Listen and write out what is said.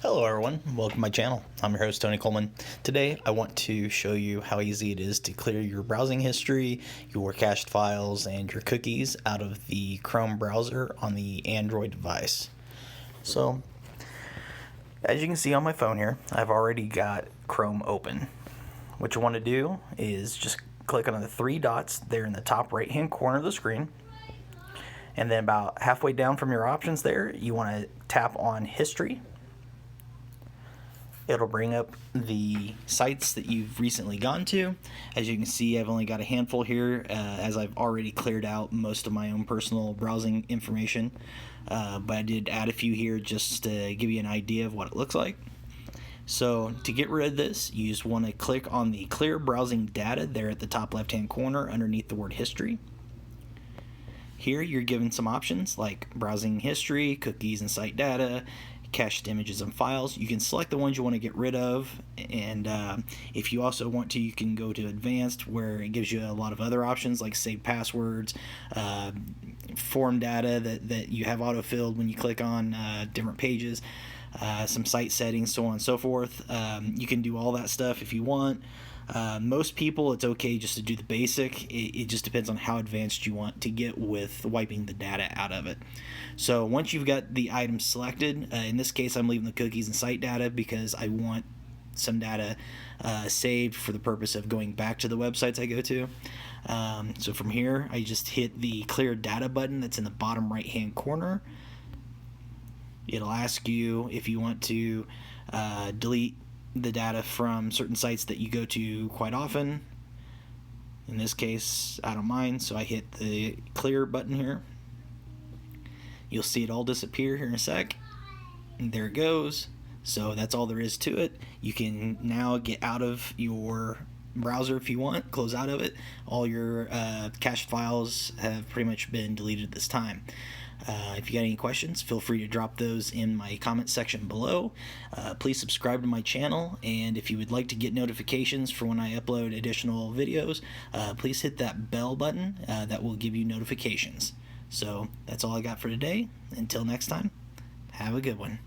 Hello everyone, welcome to my channel. I'm your host Tony Coleman. Today I want to show you how easy it is to clear your browsing history, your cached files, and your cookies out of the Chrome browser on the Android device. So, as you can see on my phone here, I've already got Chrome open. What you want to do is just click on the three dots there in the top right hand corner of the screen. And then about halfway down from your options there, you want to tap on History. It'll bring up the sites that you've recently gone to. As you can see, I've only got a handful here as I've already cleared out most of my own personal browsing information. But I did add a few here just to give you an idea of what it looks like. So to get rid of this, you just want to click on the Clear Browsing Data there at the top left-hand corner underneath the word History. Here you're given some options like browsing history, cookies and site data, cached images and files. You can select the ones you want to get rid of, and if you also want to, you can go to advanced where it gives you a lot of other options like saved passwords, form data that you have autofilled when you click on different pages, some site settings, so on and so forth. You can do all that stuff if you want. Most people, it's okay just to do the basic. It just depends on how advanced you want to get with wiping the data out of it. So once you've got the items selected, in this case I'm leaving the cookies and site data because I want some data saved for the purpose of going back to the websites I go to. So from here I just hit the clear data button that's in the bottom right hand corner. It'll ask you if you want to delete the data from certain sites that you go to quite often. In this case, I don't mind, so I hit the clear button here. You'll see it all disappear here in a sec. And there it goes. So that's all there is to it. You can now get out of your browser if you want, close out of it. All your cached files have pretty much been deleted at this time. If you got any questions, feel free to drop those in my comment section below. Please subscribe to my channel, and if you would like to get notifications for when I upload additional videos, please hit that bell button that will give you notifications. So that's all I got for today. Until next time, have a good one.